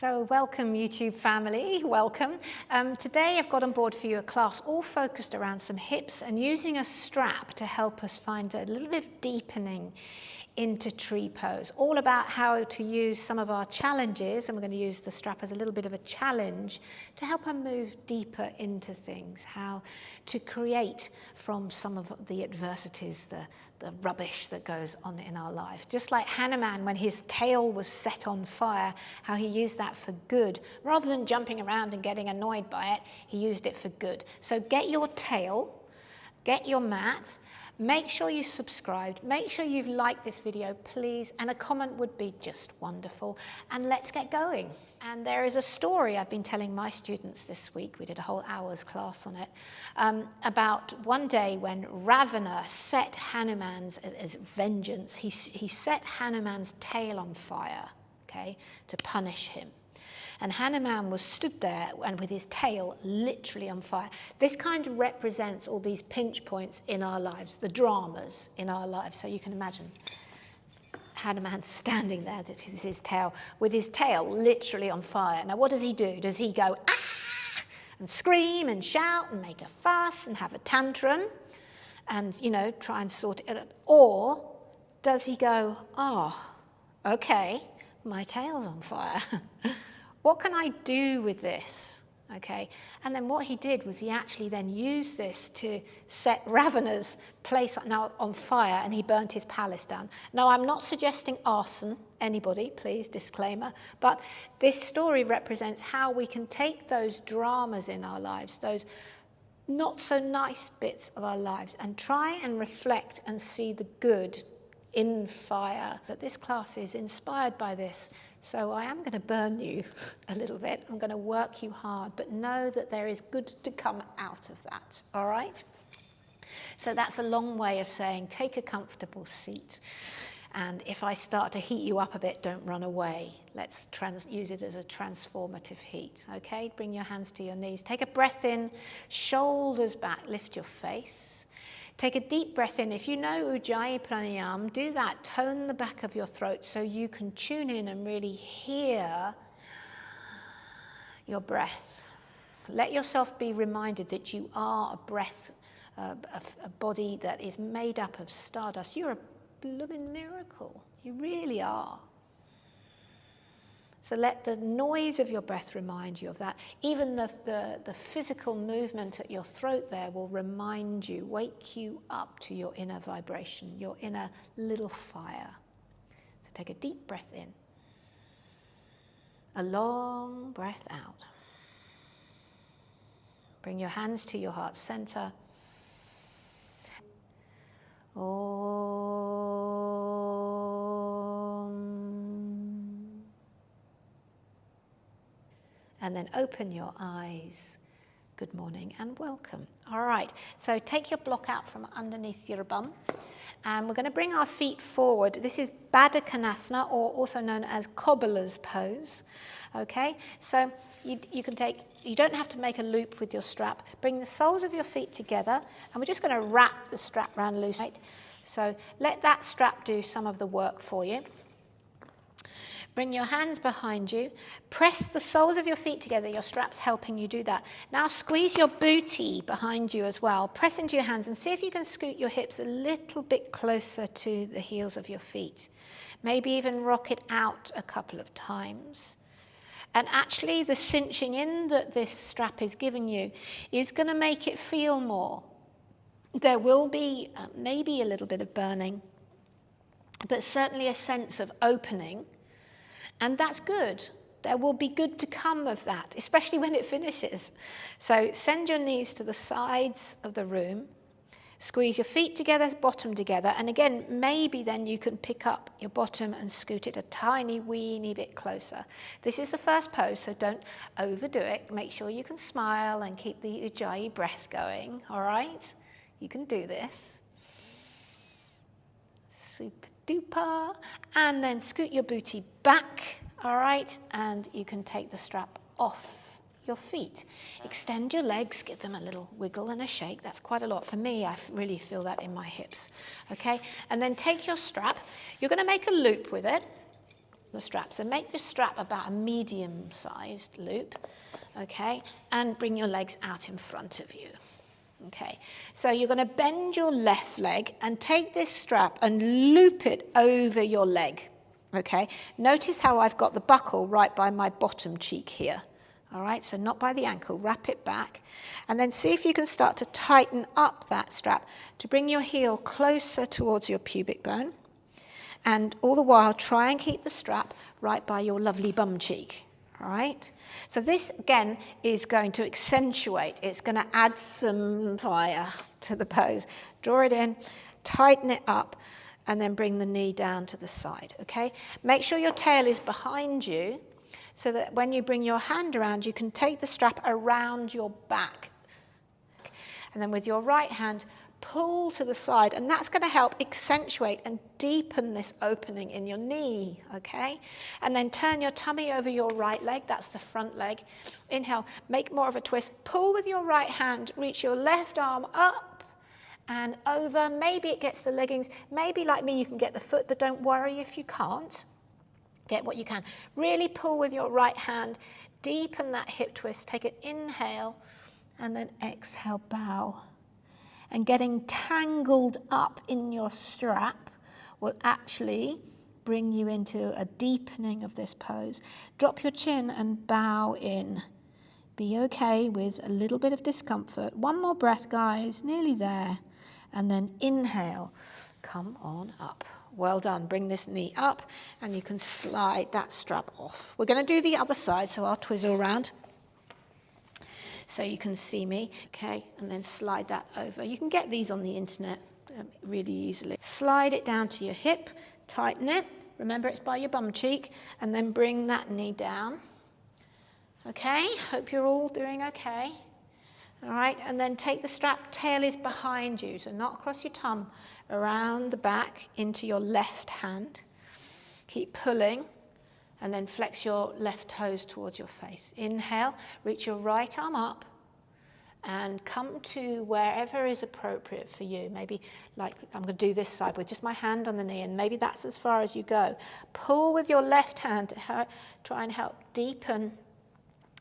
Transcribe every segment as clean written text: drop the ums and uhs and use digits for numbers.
So welcome YouTube family, welcome. Today I've got on board for you a class all focused around some hips and using a strap to help us find a little bit of deepening into tree pose. All about how to use some of our challenges, and we're going to use the strap as a little bit of a challenge to help us move deeper into things, how to create from some of the adversities, the rubbish that goes on in our life. Just like Hanuman, when his tail was set on fire, how he used that for good. Rather than jumping around and getting annoyed by it, he used it for good. So get your tail, get your mat, make sure you subscribed, make sure you've liked this video, please, and a comment would be just wonderful. And let's get going. And there is a story I've been telling my students this week, we did a whole hour's class on it, about one day when Ravana set Hanuman's, as vengeance, he set Hanuman's tail on fire, okay, to punish him. And Hanuman was stood there and with his tail literally on fire. This kind of represents all these pinch points in our lives, the dramas in our lives. So you can imagine Hanuman standing there, that is his tail, with his tail literally on fire. Now what does he do? Does he go, ah, and scream and shout and make a fuss and have a tantrum and, you know, try and sort it out? Or does he go, oh, okay, my tail's on fire. What can I do with this? Okay, and then what he did was he actually then used this to set Ravana's place now on fire, and he burnt his palace down. Now, I'm not suggesting arson, anybody, please, disclaimer, but this story represents how we can take those dramas in our lives, those not so nice bits of our lives, and try and reflect and see the good in fire. But this class is inspired by this. So I am going to burn you a little bit. I'm going to work you hard, but know that there is good to come out of that, all right? So that's a long way of saying take a comfortable seat. And if I start to heat you up a bit, don't run away. Let's use it as a transformative heat, okay? Bring your hands to your knees. Take a breath in, shoulders back, lift your face. Take a deep breath in. If you know ujayii pranayama, do that. Tone the back of your throat so you can tune in and really hear your breath. Let yourself be reminded that you are a breath, a body that is made up of stardust. You're a blooming miracle. You really are. So let the noise of your breath remind you of that. Even the physical movement at your throat there will remind you, wake you up to your inner vibration, your inner little fire. So take a deep breath in. A long breath out. Bring your hands to your heart center. And then open your eyes. Good morning and welcome. All right, so take your block out from underneath your bum. And we're going to bring our feet forward. This is Badaconasana, or also known as cobbler's pose. Okay, so you don't have to make a loop with your strap. Bring the soles of your feet together, and we're just going to wrap the strap around loose. Right? So let that strap do some of the work for you. Bring your hands behind you. Press the soles of your feet together. Your strap's helping you do that. Now squeeze your booty behind you as well. Press into your hands and see if you can scoot your hips a little bit closer to the heels of your feet. Maybe even rock it out a couple of times. And actually the cinching in that this strap is giving you is going to make it feel more. There will be maybe a little bit of burning, but certainly a sense of opening. And that's good. There will be good to come of that, especially when it finishes. So send your knees to the sides of the room. Squeeze your feet together, bottom together. And again, maybe then you can pick up your bottom and scoot it a tiny, weeny bit closer. This is the first pose, so don't overdo it. Make sure you can smile and keep the ujayii breath going, all right? You can do this. Super duper. And then scoot your booty back, all right? And you can take the strap off your feet. Extend your legs, give them a little wiggle and a shake. That's quite a lot. For me, I really feel that in my hips, okay? And then take your strap. You're going to make a loop with it. the strap. So make the strap about a medium-sized loop, okay, and bring your legs out in front of you. Okay, so you're going to bend your left leg and take this strap and loop it over your leg. Okay, notice how I've got the buckle right by my bottom cheek here. All right, so not by the ankle, wrap it back. And then see if you can start to tighten up that strap to bring your heel closer towards your pubic bone. And all the while, try and keep the strap right by your lovely bum cheek. All right, so this again is going to accentuate, it's going to add some fire to the pose. Draw it in, tighten it up, and then bring the knee down to the side, okay? Make sure your tail is behind you so that when you bring your hand around, you can take the strap around your back. And then with your right hand, pull to the side, and that's going to help accentuate and deepen this opening in your knee, okay? And then turn your tummy over your right leg, that's the front leg. Inhale, make more of a twist, pull with your right hand, reach your left arm up and over. Maybe it gets the leggings, maybe like me you can get the foot, but don't worry if you can't. Get what you can. Really pull with your right hand, deepen that hip twist, take an inhale, and then exhale, bow. And getting tangled up in your strap will actually bring you into a deepening of this pose. Drop your chin and bow in. Be okay with a little bit of discomfort. One more breath, guys, nearly there. And then inhale, come on up. Well done, bring this knee up and you can slide that strap off. We're going to do the other side, so I'll twizzle around. So you can see me, okay, and then slide that over. You can get these on the internet really easily. Slide it down to your hip, tighten it. Remember it's by your bum cheek, and then bring that knee down. Okay, hope you're all doing okay. All right, and then take the strap, tail is behind you, so not across your tum, around the back into your left hand. Keep pulling. And then flex your left toes towards your face. Inhale, reach your right arm up and come to wherever is appropriate for you. Maybe like I'm going to do this side with just my hand on the knee, and maybe that's as far as you go. Pull with your left hand to try and help deepen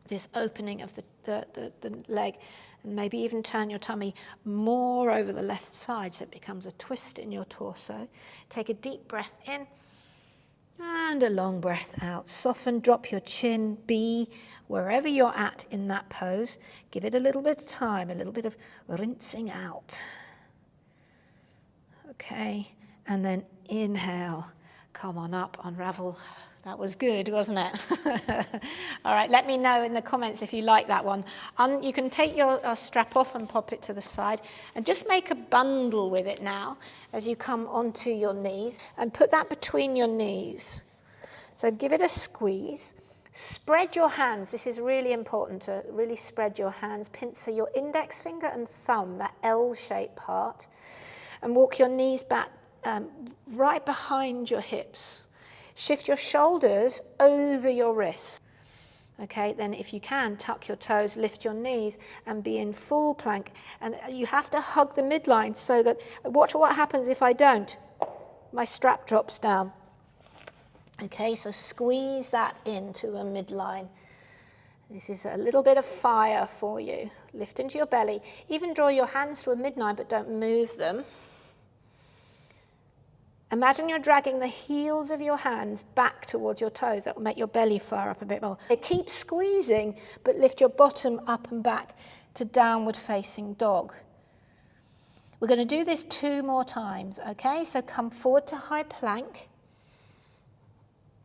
this opening of the leg, and maybe even turn your tummy more over the left side so it becomes a twist in your torso. Take a deep breath in. And a long breath out. Soften, drop your chin, be wherever you're at in that pose. Give it a little bit of time, a little bit of rinsing out. Okay, and then inhale. Come on up, unravel. That was good, wasn't it? All right, let me know in the comments if you like that one. You can take your strap off and pop it to the side and just make a bundle with it now as you come onto your knees and put that between your knees. So give it a squeeze. Spread your hands. This is really important to really spread your hands. Pincer your index finger and thumb, that L-shaped part, and walk your knees back right behind your hips. Shift your shoulders over your wrists. Okay, then if you can, tuck your toes, lift your knees, and be in full plank. And you have to hug the midline so that, watch what happens if I don't. My strap drops down. Okay, so squeeze that into a midline. This is a little bit of fire for you. Lift into your belly. Even draw your hands to a midline, but don't move them. Imagine you're dragging the heels of your hands back towards your toes. That will make your belly fire up a bit more. Keep squeezing, but lift your bottom up and back to downward facing dog. We're going to do this 2 more times, okay? So come forward to high plank.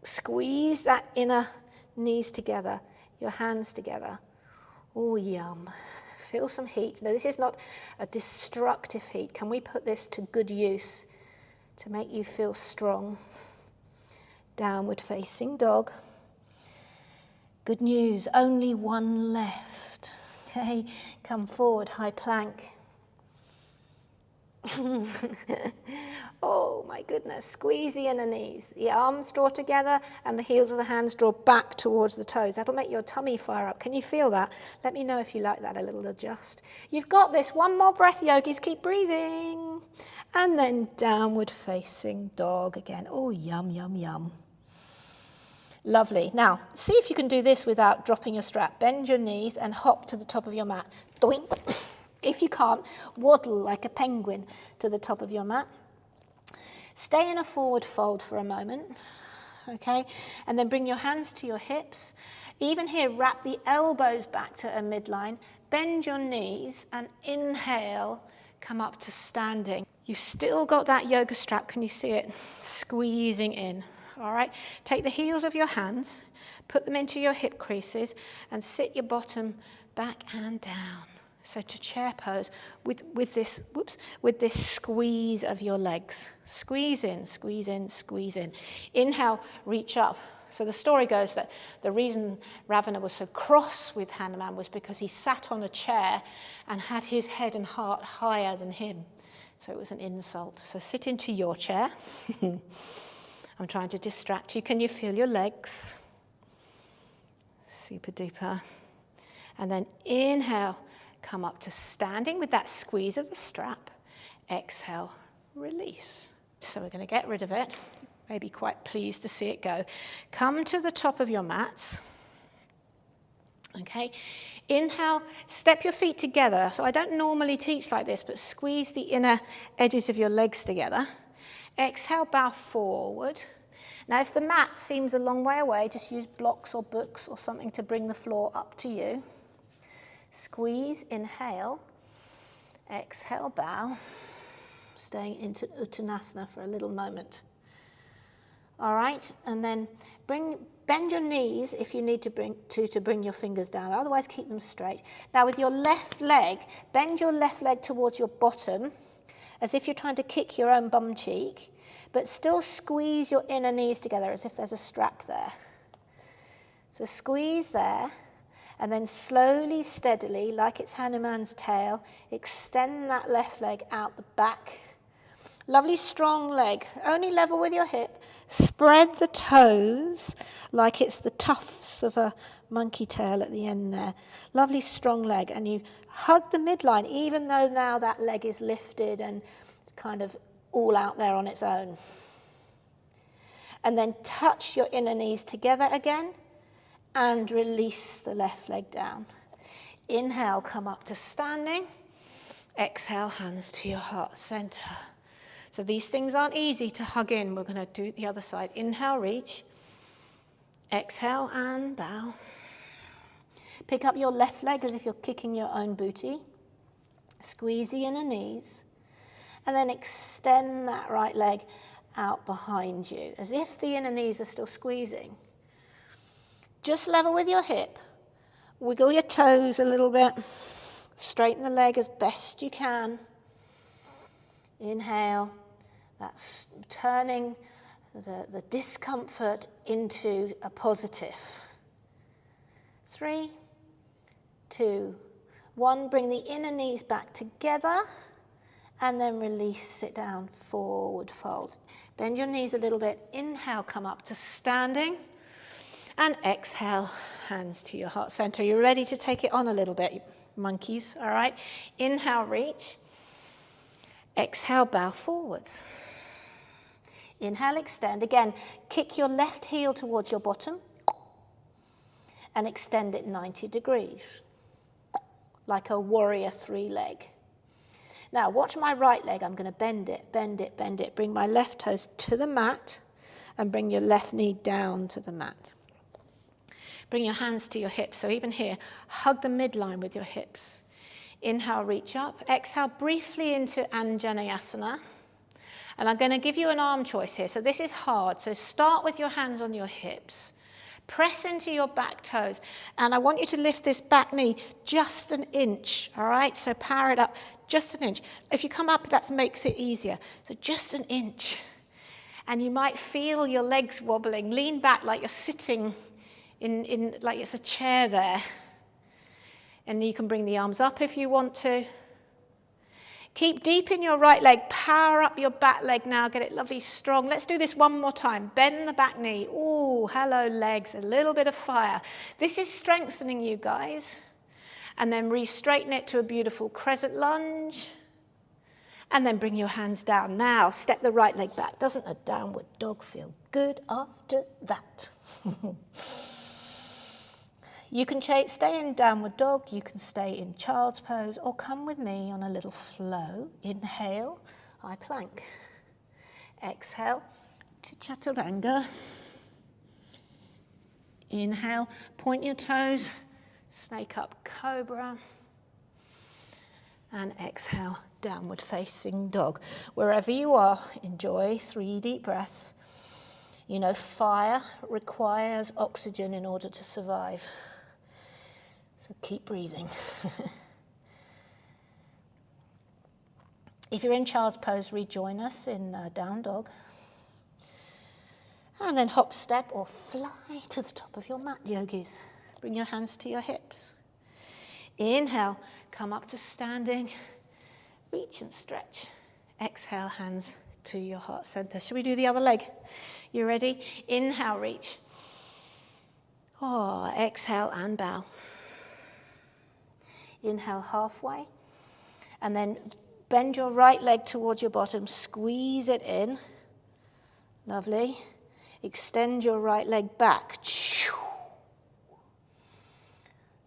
Squeeze that inner knees together, your hands together. Oh, yum. Feel some heat. Now, this is not a destructive heat. Can we put this to good use? To make you feel strong. Downward facing dog. Good news, only one left. Okay, come forward, high plank. Oh my goodness, squeeze the inner knees. The arms draw together and the heels of the hands draw back towards the toes. That'll make your tummy fire up. Can you feel that? Let me know if you like that, a little adjust. You've got this. One more breath, yogis. Keep breathing. And then downward facing dog again. Oh, yum, yum, yum. Lovely. Now, see if you can do this without dropping your strap. Bend your knees and hop to the top of your mat. Doink. If you can't, waddle like a penguin to the top of your mat. Stay in a forward fold for a moment, okay? And then bring your hands to your hips. Even here, wrap the elbows back to a midline. Bend your knees and inhale, come up to standing. You've still got that yoga strap. Can you see it? Squeezing in. All right, take the heels of your hands, put them into your hip creases, and sit your bottom back and down. So to chair pose with this squeeze of your legs. Squeeze in, squeeze in, squeeze in. Inhale, reach up. So the story goes that the reason Ravana was so cross with Hanuman was because he sat on a chair and had his head and heart higher than him. So it was an insult. So sit into your chair. I'm trying to distract you. Can you feel your legs? Super duper. And then inhale, come up to standing with that squeeze of the strap. Exhale, release. So we're going to get rid of it. Maybe quite pleased to see it go. Come to the top of your mats. Okay. Inhale, step your feet together. So I don't normally teach like this, but squeeze the inner edges of your legs together. Exhale, bow forward. Now, if the mat seems a long way away, just use blocks or books or something to bring the floor up to you. Squeeze, inhale. Exhale, bow. Staying into Uttanasana for a little moment. All right, and then bend your knees if you need to bring your fingers down. Otherwise, keep them straight. Now, with your left leg, bend your left leg towards your bottom, as if you're trying to kick your own bum cheek, but still squeeze your inner knees together as if there's a strap there. So squeeze there, and then slowly, steadily, like it's Hanuman's tail, extend that left leg out the back. Lovely strong leg, only level with your hip. Spread the toes like it's the tufts of a monkey tail at the end there. Lovely strong leg, and you hug the midline, even though now that leg is lifted and kind of all out there on its own. And then touch your inner knees together again and release the left leg down. Inhale, come up to standing. Exhale, hands to your heart center. So these things aren't easy to hug in. We're going to do the other side. Inhale, reach. Exhale and bow. Pick up your left leg as if you're kicking your own booty. Squeeze the inner knees. And then extend that right leg out behind you, as if the inner knees are still squeezing. Just level with your hip. Wiggle your toes a little bit. Straighten the leg as best you can. Inhale. That's turning the discomfort into a positive. 3, 2, 1. Bring the inner knees back together and then release, sit down, forward fold. Bend your knees a little bit. Inhale, come up to standing. And exhale, hands to your heart center. You're ready to take it on a little bit, monkeys, all right? Inhale, reach. Exhale, bow forwards. Inhale, extend. Again, kick your left heel towards your bottom and extend it 90 degrees, like a warrior 3 leg. Now, watch my right leg. I'm going to bend it, bend it, bend it. Bring my left toes to the mat and bring your left knee down to the mat. Bring your hands to your hips. So even here, hug the midline with your hips. Inhale, reach up. Exhale, briefly into Janusirsasana. And I'm going to give you an arm choice here. So this is hard. So start with your hands on your hips. Press into your back toes. And I want you to lift this back knee just an inch. All right? So power it up just an inch. If you come up, that makes it easier. So just an inch. And you might feel your legs wobbling. Lean back like you're sitting in like it's a chair there. And you can bring the arms up if you want to. Keep deep in your right leg. Power up your back leg now. Get it lovely strong. Let's do this one more time. Bend the back knee. Ooh, hello legs. A little bit of fire. This is strengthening you guys. And then re-straighten it to a beautiful crescent lunge. And then bring your hands down. Now, step the right leg back. Doesn't a downward dog feel good after that? You can stay in downward dog, you can stay in child's pose, or come with me on a little flow. Inhale, high plank. Exhale to chaturanga. Inhale, point your toes, snake up cobra. And exhale, downward facing dog. Wherever you are, enjoy 3 deep breaths. You know, fire requires oxygen in order to survive. So keep breathing. If you're in child's pose, rejoin us in down dog. And then hop, step, or fly to the top of your mat, yogis. Bring your hands to your hips. Inhale, come up to standing. Reach and stretch. Exhale, hands to your heart center. Shall we do the other leg? You ready? Inhale, reach. Oh, exhale and bow. Inhale halfway. And then bend your right leg towards your bottom. Squeeze it in. Lovely. Extend your right leg back.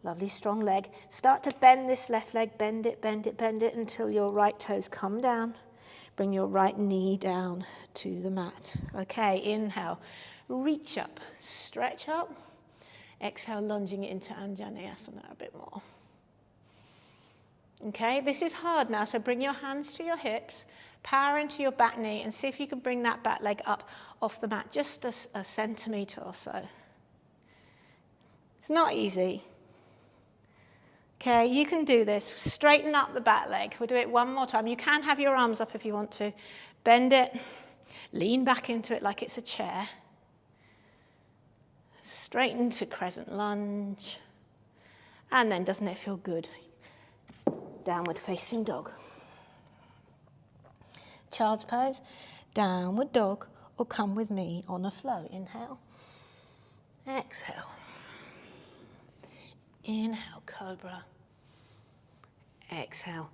Lovely, strong leg. Start to bend this left leg. Bend it, bend it, bend it until your right toes come down. Bring your right knee down to the mat. Okay, inhale. Reach up, stretch up. Exhale, lunging it into Janusirsasana a bit more. Okay, this is hard now, so bring your hands to your hips, power into your back knee, and see if you can bring that back leg up off the mat, just a centimetre or so. It's not easy. Okay, you can do this. Straighten up the back leg. We'll do it one more time. You can have your arms up if you want to. Bend it, lean back into it like it's a chair. Straighten to crescent lunge. And then, doesn't it feel good? Downward facing dog. Child's pose, downward dog, or come with me on a flow. Inhale, exhale. Inhale, cobra. Exhale,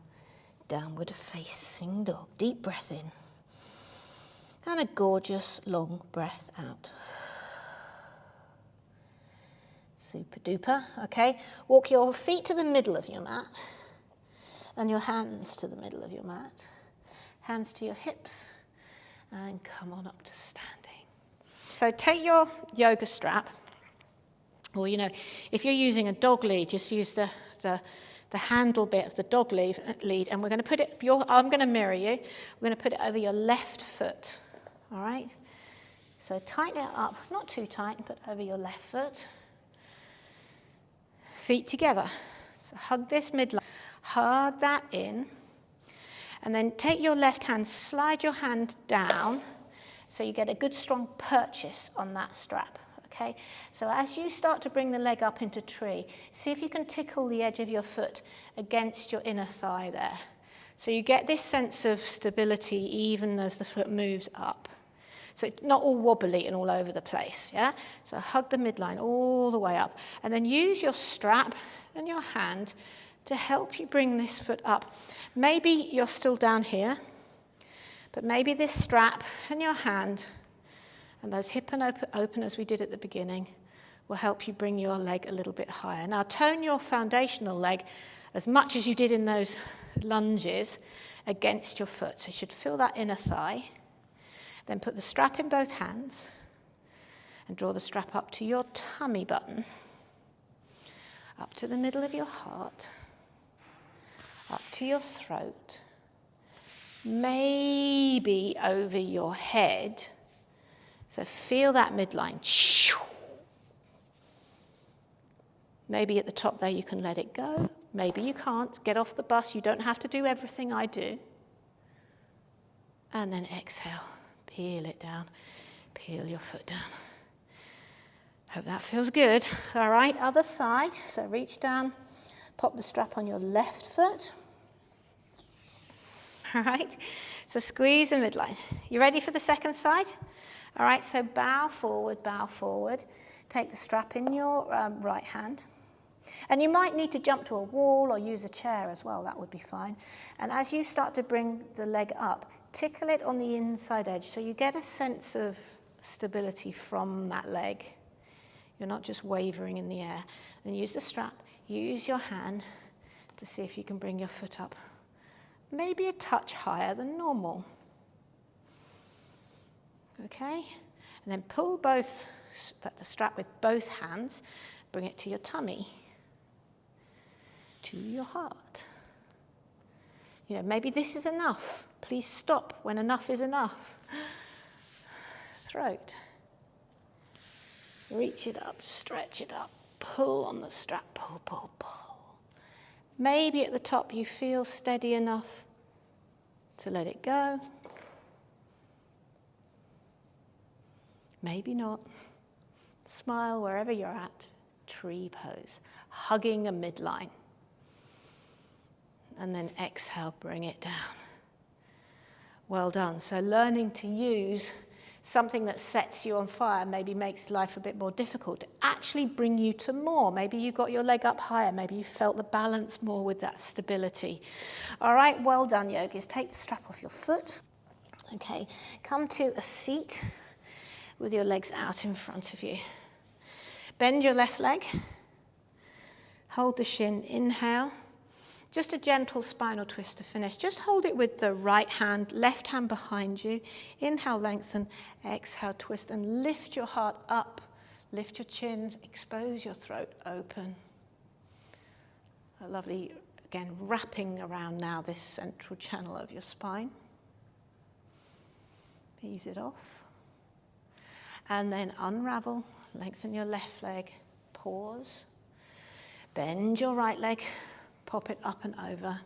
downward facing dog. Deep breath in. And a gorgeous long breath out. Super duper. Okay, walk your feet to the middle of your mat. And your hands to the middle of your mat. Hands to your hips. And come on up to standing. So take your yoga strap. Or, you know, if you're using a dog lead, just use the handle bit of the dog lead, and we're going to put it, I'm going to mirror you. We're going to put it over your left foot. All right? So tighten it up, not too tight, but over your left foot. Feet together. So hug this midline. Hug that in, and then take your left hand, slide your hand down so you get a good strong purchase on that strap, okay? So as you start to bring the leg up into tree, see if you can tickle the edge of your foot against your inner thigh there. So you get this sense of stability even as the foot moves up. So it's not all wobbly and all over the place, yeah? So hug the midline all the way up, and then use your strap and your hand to help you bring this foot up. Maybe you're still down here, but maybe this strap and your hand and those hip and openers we did at the beginning will help you bring your leg a little bit higher. Now tone your foundational leg as much as you did in those lunges against your foot. So you should feel that inner thigh. Then put the strap in both hands and draw the strap up to your tummy button, up to the middle of your heart, up to your throat, maybe over your head. So feel that midline. Maybe at the top there you can let it go. Maybe you can't. Get off the bus. You don't have to do everything I do. And then exhale. Peel it down. Peel your foot down. Hope that feels good. All right, other side. So reach down. Pop the strap on your left foot. All right, so squeeze the midline. You ready for the second side? All right, so bow forward, bow forward. Take the strap in your right hand. And you might need to jump to a wall or use a chair as well, that would be fine. And as you start to bring the leg up, tickle it on the inside edge so you get a sense of stability from that leg. You're not just wavering in the air. Then use the strap, use your hand to see if you can bring your foot up. Maybe a touch higher than normal. Okay? And then pull the strap with both hands, bring it to your tummy, to your heart. You know, maybe this is enough. Please stop when enough is enough. Throat. Reach it up, stretch it up, pull on the strap, pull, pull, pull. Maybe at the top you feel steady enough to let it go. Maybe not. Smile wherever you're at. Tree pose, hugging a midline. And then exhale, bring it down. Well done. So learning to use something that sets you on fire, maybe makes life a bit more difficult, to actually bring you to more. Maybe you got your leg up higher. Maybe you felt the balance more with that stability. All right, well done, yogis. Take the strap off your foot. Okay, come to a seat with your legs out in front of you. Bend your left leg. Hold the shin. Inhale. Just a gentle spinal twist to finish. Just hold it with the right hand, left hand behind you. Inhale, lengthen. Exhale, twist and lift your heart up. Lift your chin, expose your throat, open. A lovely, again, wrapping around now this central channel of your spine. Ease it off. And then unravel, lengthen your left leg, pause. Bend your right leg. Pop it up and over.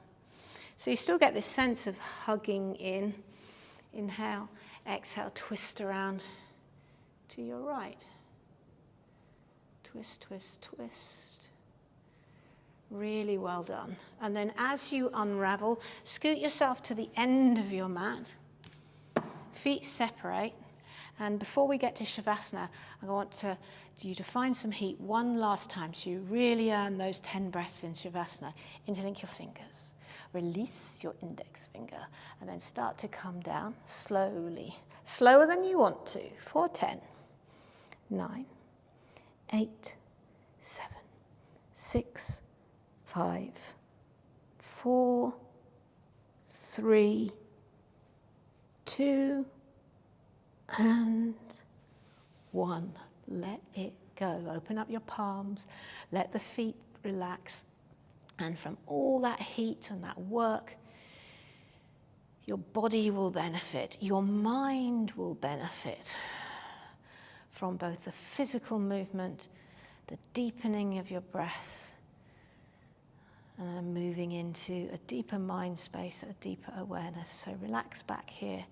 So you still get this sense of hugging in. Inhale, exhale, twist around to your right. Twist, twist, twist. Really well done. And then as you unravel, scoot yourself to the end of your mat. Feet separate. And before we get to Savasana, I want you to find some heat one last time so you really earn those 10 breaths in Savasana. Interlink your fingers. Release your index finger and then start to come down slowly. Slower than you want to. 4, 10, 9, 8, 7, 6, 5, 4, 3, 2, and 1. Let it go. Open up your palms. Let the feet relax. And from all that heat and that work, your body will benefit. Your mind will benefit from both the physical movement, the deepening of your breath, and moving into a deeper mind space, a deeper awareness. So relax back here.